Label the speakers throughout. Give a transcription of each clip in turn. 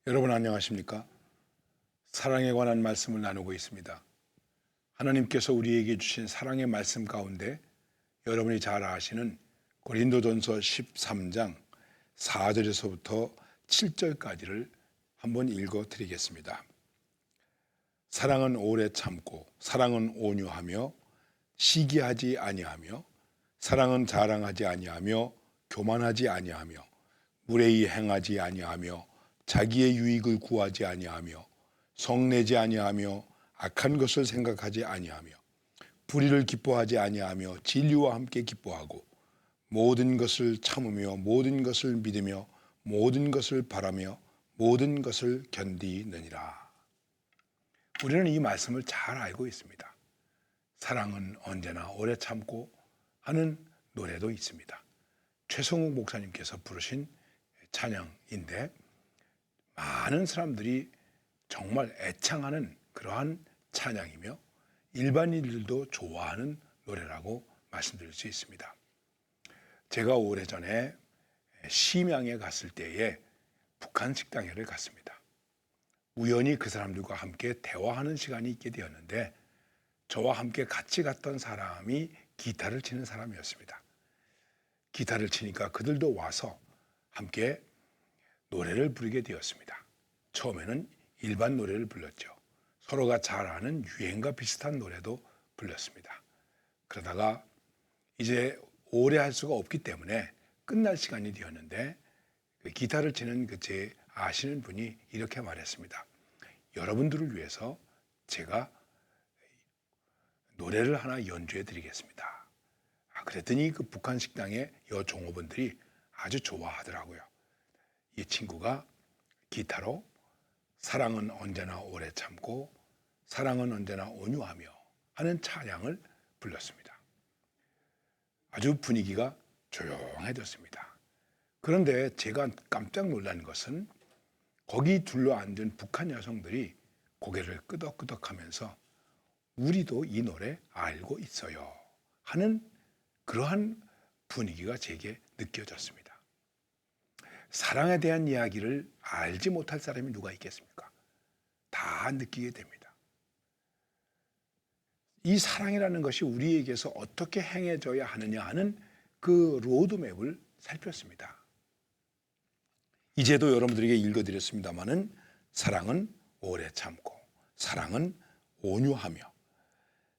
Speaker 1: 여러분 안녕하십니까? 사랑에 관한 말씀을 나누고 있습니다. 하나님께서 우리에게 주신 사랑의 말씀 가운데 여러분이 잘 아시는 고린도전서 13장 4절에서부터 7절까지를 한번 읽어 드리겠습니다. 사랑은 오래 참고 사랑은 온유하며 시기하지 아니하며 사랑은 자랑하지 아니하며 교만하지 아니하며 무례히 행하지 아니하며 자기의 유익을 구하지 아니하며 성내지 아니하며 악한 것을 생각하지 아니하며 불의를 기뻐하지 아니하며 진리와 함께 기뻐하고 모든 것을 참으며 모든 것을 믿으며 모든 것을 바라며 모든 것을 견디느니라. 우리는 이 말씀을 잘 알고 있습니다. 사랑은 언제나 오래 참고 하는 노래도 있습니다. 최성욱 목사님께서 부르신 찬양인데 많은 사람들이 정말 애창하는 그러한 찬양이며 일반인들도 좋아하는 노래라고 말씀드릴 수 있습니다. 제가 오래전에 심양에 갔을 때에 북한 식당회를 갔습니다. 우연히 그 사람들과 함께 대화하는 시간이 있게 되었는데 저와 함께 같이 갔던 사람이 기타를 치는 사람이었습니다. 기타를 치니까 그들도 와서 함께 노래를 부르게 되었습니다. 처음에는 일반 노래를 불렀죠. 서로가 잘 아는 유행과 비슷한 노래도 불렀습니다. 그러다가 이제 오래 할 수가 없기 때문에 끝날 시간이 되었는데 그 기타를 치는 제 아시는 분이 이렇게 말했습니다. 여러분들을 위해서 제가 노래를 하나 연주해 드리겠습니다. 그랬더니 그 북한 식당의 여종업원들이 아주 좋아하더라고요. 이 친구가 기타로 사랑은 언제나 오래 참고 사랑은 언제나 온유하며 하는 찬양을 불렀습니다. 아주 분위기가 조용해졌습니다. 그런데 제가 깜짝 놀란 것은 거기 둘러앉은 북한 여성들이 고개를 끄덕끄덕하면서 우리도 이 노래 알고 있어요 하는 그러한 분위기가 제게 느껴졌습니다. 사랑에 대한 이야기를 알지 못할 사람이 누가 있겠습니까? 다 느끼게 됩니다. 이 사랑이라는 것이 우리에게서 어떻게 행해져야 하느냐 하는 그 로드맵을 살폈습니다. 이제도 여러분들에게 읽어드렸습니다마는 사랑은 오래 참고 사랑은 온유하며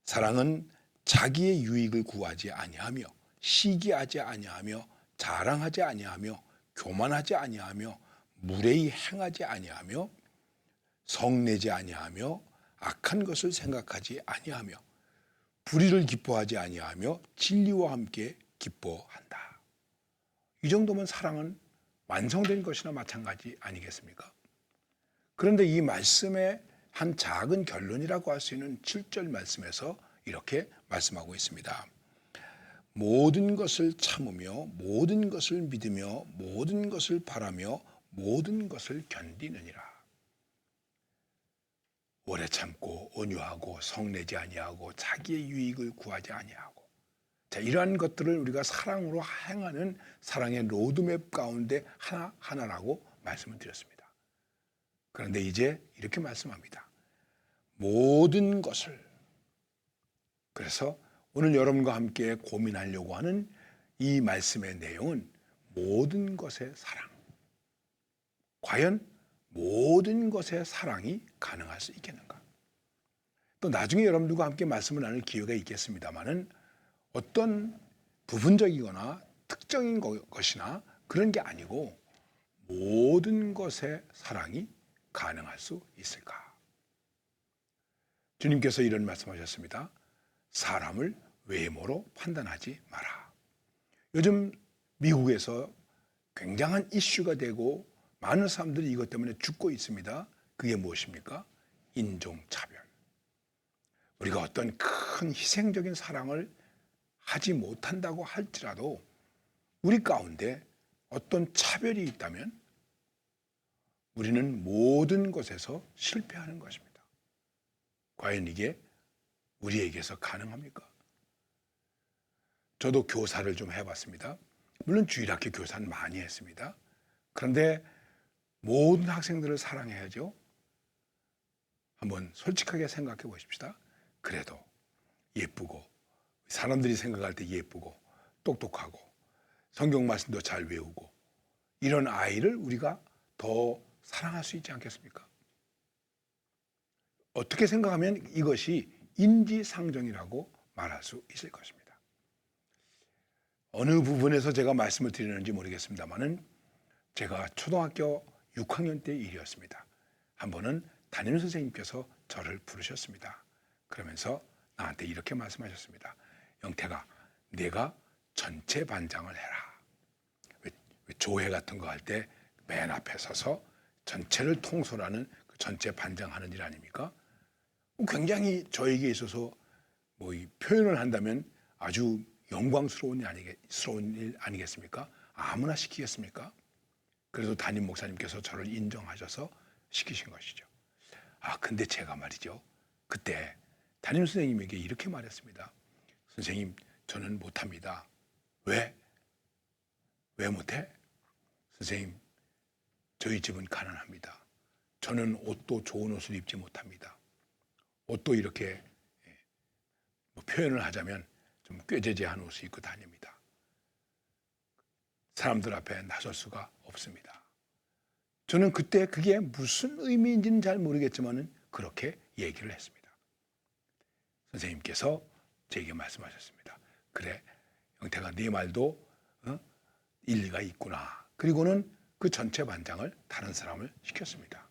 Speaker 1: 사랑은 자기의 유익을 구하지 아니하며 시기하지 아니하며 자랑하지 아니하며 교만하지 아니하며 무례히 행하지 아니하며 성내지 아니하며 악한 것을 생각하지 아니하며 불의를 기뻐하지 아니하며 진리와 함께 기뻐한다. 이 정도면 사랑은 완성된 것이나 마찬가지 아니겠습니까? 그런데 이 말씀의 한 작은 결론이라고 할 수 있는 7절 말씀에서 이렇게 말씀하고 있습니다. 모든 것을 참으며 모든 것을 믿으며 모든 것을 바라며 모든 것을 견디느니라. 오래 참고 온유하고 성내지 아니하고 자기의 유익을 구하지 아니하고, 자, 이러한 것들을 우리가 사랑으로 행하는 사랑의 로드맵 가운데 하나라고 말씀을 드렸습니다. 그런데 이제 이렇게 말씀합니다. 모든 것을. 그래서 오늘 여러분과 함께 고민하려고 하는 이 말씀의 내용은 모든 것의 사랑. 과연 모든 것의 사랑이 가능할 수 있겠는가? 또 나중에 여러분들과 함께 말씀을 나눌 기회가 있겠습니다마는 어떤 부분적이거나 특정인 것이나 그런 게 아니고 모든 것의 사랑이 가능할 수 있을까? 주님께서 이런 말씀하셨습니다. 사람을 외모로 판단하지 마라. 요즘 미국에서 굉장한 이슈가 되고 많은 사람들이 이것 때문에 죽고 있습니다. 그게 무엇입니까? 인종차별. 우리가 어떤 큰 희생적인 사랑을 하지 못한다고 할지라도 우리 가운데 어떤 차별이 있다면 우리는 모든 것에서 실패하는 것입니다. 과연 이게 우리에게서 가능합니까? 저도 교사를 좀 해봤습니다. 물론 주일학교 교사는 많이 했습니다. 그런데 모든 학생들을 사랑해야죠. 한번 솔직하게 생각해 보십시다. 그래도 예쁘고 사람들이 생각할 때 예쁘고 똑똑하고 성경 말씀도 잘 외우고 이런 아이를 우리가 더 사랑할 수 있지 않겠습니까? 어떻게 생각하면 이것이 인지상정이라고 말할 수 있을 것입니다. 어느 부분에서 제가 말씀을 드리는지 모르겠습니다만은 제가 초등학교 6학년 때 일이었습니다. 한 번은 담임 선생님께서 저를 부르셨습니다. 그러면서 나한테 이렇게 말씀하셨습니다. 영태가 내가 전체 반장을 해라. 왜 조회 같은 거 할 때 맨 앞에 서서 전체를 통솔하는 그 전체 반장하는 일 아닙니까? 굉장히 저에게 있어서 뭐 이 표현을 한다면 아주 영광스러운 일 아니겠습니까? 아무나 시키겠습니까? 그래도 담임 목사님께서 저를 인정하셔서 시키신 것이죠. 근데 제가 말이죠. 그때 담임 선생님에게 이렇게 말했습니다. 선생님, 저는 못합니다. 왜? 왜 못해? 선생님, 저희 집은 가난합니다. 저는 옷도 좋은 옷을 입지 못합니다. 옷도 이렇게 뭐 표현을 하자면 좀 꾀재재한 옷을 입고 다닙니다. 사람들 앞에 나설 수가 없습니다. 저는 그때 그게 무슨 의미인지는 잘 모르겠지만 그렇게 얘기를 했습니다. 선생님께서 제게 말씀하셨습니다. 그래, 영태가 네 말도 일리가 있구나. 그리고는 그 전체 반장을 다른 사람을 시켰습니다.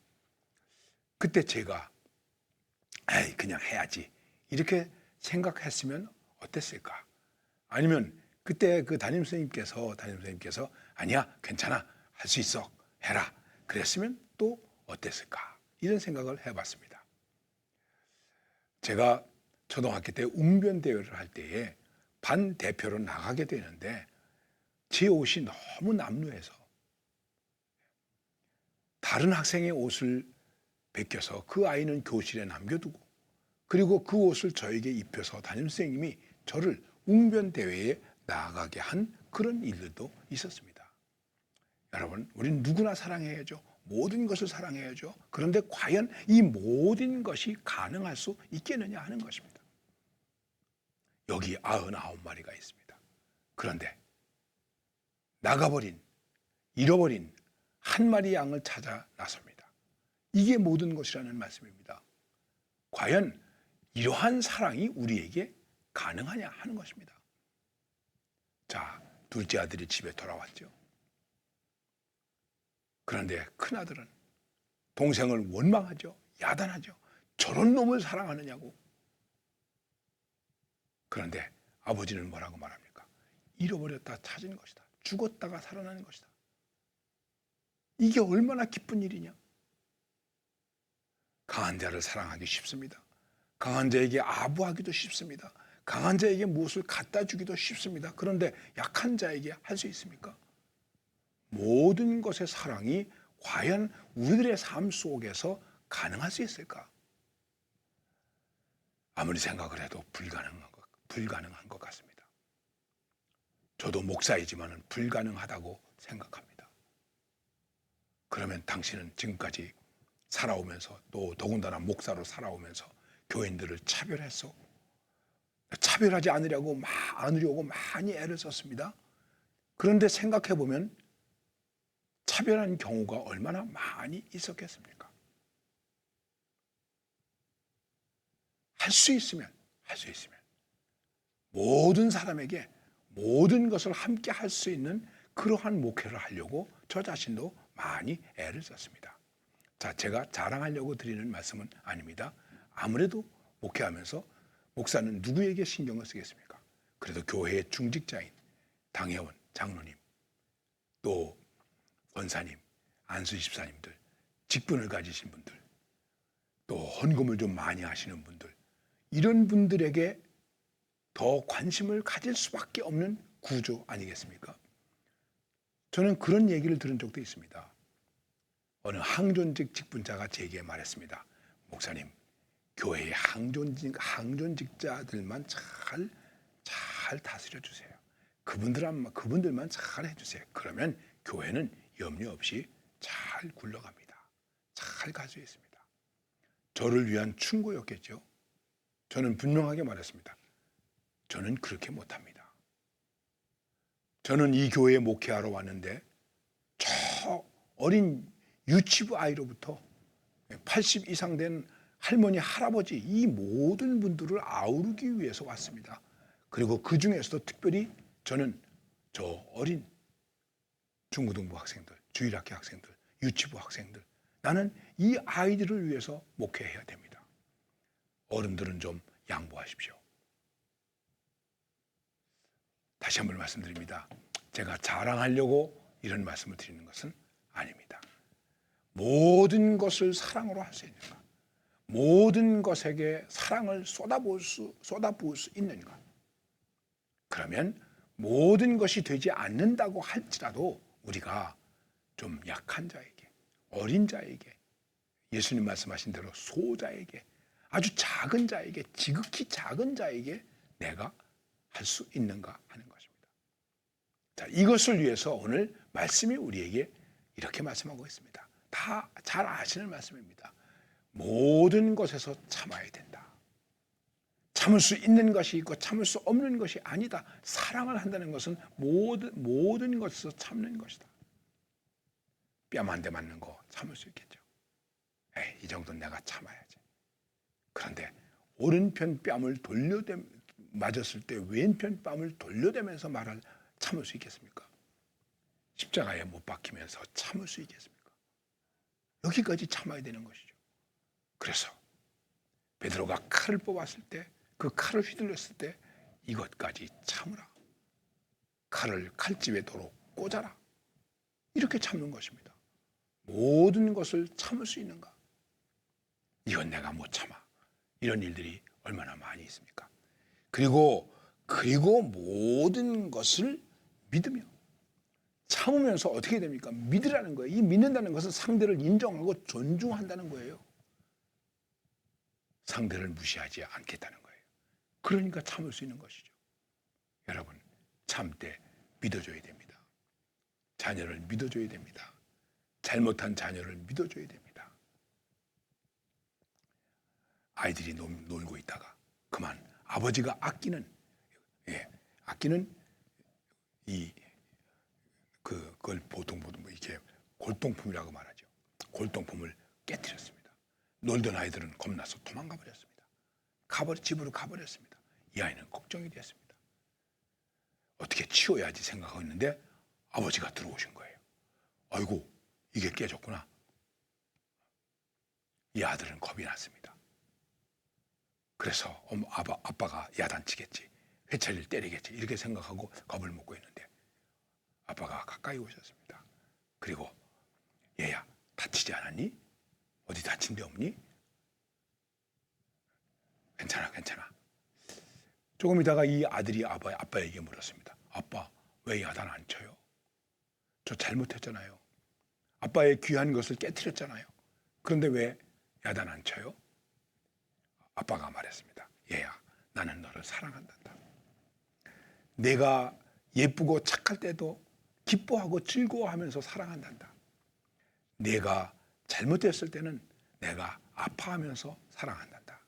Speaker 1: 그때 제가 그냥 해야지 이렇게 생각했으면 어땠을까? 아니면 그때 그 담임 선생님께서 아니야, 괜찮아, 할 수 있어, 해라. 그랬으면 또 어땠을까? 이런 생각을 해봤습니다. 제가 초등학교 때 웅변 대회를 할 때에 반 대표로 나가게 되는데 제 옷이 너무 남루해서 다른 학생의 옷을 베껴서 그 아이는 교실에 남겨두고 그리고 그 옷을 저에게 입혀서 담임 선생님이 저를 웅변 대회에 나가게 한 그런 일들도 있었습니다. 여러분, 우리는 누구나 사랑해야죠. 모든 것을 사랑해야죠. 그런데 과연 이 모든 것이 가능할 수 있겠느냐 하는 것입니다. 여기 99마리가 있습니다. 그런데 나가버린, 잃어버린 한 마리 양을 찾아 나섭니다. 이게 모든 것이라는 말씀입니다. 과연 이러한 사랑이 우리에게 가능하냐 하는 것입니다. 자, 둘째 아들이 집에 돌아왔죠. 그런데 큰아들은 동생을 원망하죠. 야단하죠. 저런 놈을 사랑하느냐고. 그런데 아버지는 뭐라고 말합니까? 잃어버렸다 찾은 것이다. 죽었다가 살아나는 것이다. 이게 얼마나 기쁜 일이냐. 강한 자를 사랑하기 쉽습니다. 강한 자에게 아부하기도 쉽습니다. 강한 자에게 무엇을 갖다 주기도 쉽습니다. 그런데 약한 자에게 할 수 있습니까? 모든 것의 사랑이 과연 우리들의 삶 속에서 가능할 수 있을까? 아무리 생각을 해도 불가능한 것 같습니다. 저도 목사이지만 불가능하다고 생각합니다. 그러면 당신은 지금까지 살아오면서 또 더군다나 목사로 살아오면서 교인들을 차별해서 차별하지 않으려고 많이 애를 썼습니다. 그런데 생각해 보면 차별한 경우가 얼마나 많이 있었겠습니까? 할 수 있으면 모든 사람에게 모든 것을 함께 할 수 있는 그러한 목회를 하려고 저 자신도 많이 애를 썼습니다. 자, 제가 자랑하려고 드리는 말씀은 아닙니다. 아무래도 목회하면서 목사는 누구에게 신경을 쓰겠습니까? 그래도 교회의 중직자인 당회원, 장로님, 또 권사님, 안수 집사님들, 직분을 가지신 분들, 또 헌금을 좀 많이 하시는 분들, 이런 분들에게 더 관심을 가질 수밖에 없는 구조 아니겠습니까? 저는 그런 얘기를 들은 적도 있습니다. 어느 항존직 직분자가 제게 말했습니다. 목사님, 교회의 항존직자들만 잘 다스려 주세요. 그분들만 잘 해주세요. 그러면 교회는 염려 없이 잘 잘 굴러갑니다. 잘 갈 수 있습니다. 저를 위한 충고였겠죠. 저는 분명하게 말했습니다. 저는 그렇게 못합니다. 저는 이 교회에 목회하러 왔는데 저 어린 유치부 아이로부터 80 이상 된 할머니, 할아버지 이 모든 분들을 아우르기 위해서 왔습니다. 그리고 그 중에서도 특별히 저는 저 어린 중고등부 학생들, 주일학교 학생들, 유치부 학생들, 나는 이 아이들을 위해서 목회해야 됩니다. 어른들은 좀 양보하십시오. 다시 한번 말씀드립니다. 제가 자랑하려고 이런 말씀을 드리는 것은 아닙니다. 모든 것을 사랑으로 할 수 있는가? 모든 것에게 사랑을 쏟아부을 수 있는가? 그러면 모든 것이 되지 않는다고 할지라도 우리가 좀 약한 자에게, 어린 자에게, 예수님 말씀하신 대로 소자에게, 아주 작은 자에게, 지극히 작은 자에게 내가 할 수 있는가 하는 것입니다. 자, 이것을 위해서 오늘 말씀이 우리에게 이렇게 말씀하고 있습니다. 다 잘 아시는 말씀입니다. 모든 것에서 참아야 된다. 참을 수 있는 것이 있고 참을 수 없는 것이 아니다. 사랑을 한다는 것은 모든 것에서 참는 것이다. 뺨 한 대 맞는 거 참을 수 있겠죠. 에이, 이 정도는 내가 참아야지. 그런데 오른편 뺨을 맞았을 때 왼편 뺨을 돌려대면서 참을 수 있겠습니까? 십자가에 못 박히면서 참을 수 있겠습니까? 여기까지 참아야 되는 것이죠. 그래서 베드로가 칼을 뽑았을 때, 그 칼을 휘둘렀을 때 이것까지 참으라. 칼을 칼집에 도로 꽂아라. 이렇게 참는 것입니다. 모든 것을 참을 수 있는가? 이건 내가 못 참아. 이런 일들이 얼마나 많이 있습니까? 그리고 모든 것을 믿으며 참으면서 어떻게 됩니까? 믿으라는 거예요. 이 믿는다는 것은 상대를 인정하고 존중한다는 거예요. 상대를 무시하지 않겠다는 거예요. 그러니까 참을 수 있는 것이죠. 여러분, 참되 믿어줘야 됩니다. 자녀를 믿어줘야 됩니다. 잘못한 자녀를 믿어줘야 됩니다. 아이들이 놀고 있다가 그만 아버지가 아끼는 그걸 보통 이렇게 골동품이라고 말하죠. 골동품을 깨뜨렸습니다. 놀던 아이들은 겁나서 도망가 버렸습니다. 집으로 가버렸습니다. 이 아이는 걱정이 됐습니다. 어떻게 치워야지 생각하고 있는데 아버지가 들어오신 거예요. 아이고, 이게 깨졌구나. 이 아들은 겁이 났습니다. 그래서 아빠가 야단치겠지, 회초리를 때리겠지 이렇게 생각하고 겁을 먹고 있는데 아빠가 가까이 오셨습니다. 그리고 얘야, 다치지 않았니? 어디 다친 데 없니? 괜찮아. 조금 있다가 이 아들이 아빠에게 물었습니다. 아빠, 왜 야단 안 쳐요? 저 잘못했잖아요. 아빠의 귀한 것을 깨뜨렸잖아요. 그런데 왜 야단 안 쳐요? 아빠가 말했습니다. 얘야, 나는 너를 사랑한단다. 내가 예쁘고 착할 때도 기뻐하고 즐거워하면서 사랑한단다. 내가 잘못했을 때는 내가 아파하면서 사랑한단다.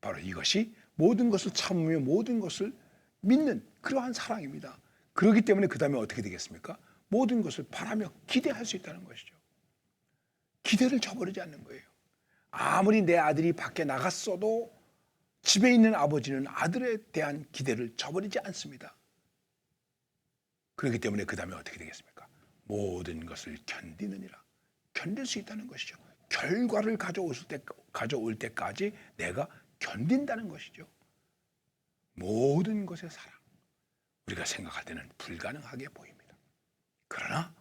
Speaker 1: 바로 이것이 모든 것을 참으며 모든 것을 믿는 그러한 사랑입니다. 그렇기 때문에 그 다음에 어떻게 되겠습니까? 모든 것을 바라며 기대할 수 있다는 것이죠. 기대를 저버리지 않는 거예요. 아무리 내 아들이 밖에 나갔어도 집에 있는 아버지는 아들에 대한 기대를 저버리지 않습니다. 그렇기 때문에 그 다음에 어떻게 되겠습니까? 모든 것을 견디느니라. 견딜 수 있다는 것이죠. 결과를 가져올 때까지 내가 견딘다는 것이죠. 모든 것의 사랑. 우리가 생각할 때는 불가능하게 보입니다. 그러나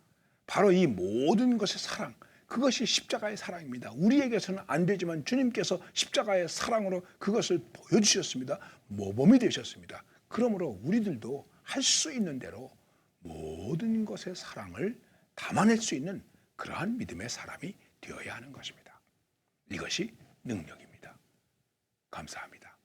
Speaker 1: 바로 이 모든 것의 사랑, 그것이 십자가의 사랑입니다. 우리에게서는 안 되지만 주님께서 십자가의 사랑으로 그것을 보여주셨습니다. 모범이 되셨습니다. 그러므로 우리들도 할 수 있는 대로 모든 것의 사랑을 담아낼 수 있는 그러한 믿음의 사람이 되어야 하는 것입니다. 이것이 능력입니다. 감사합니다.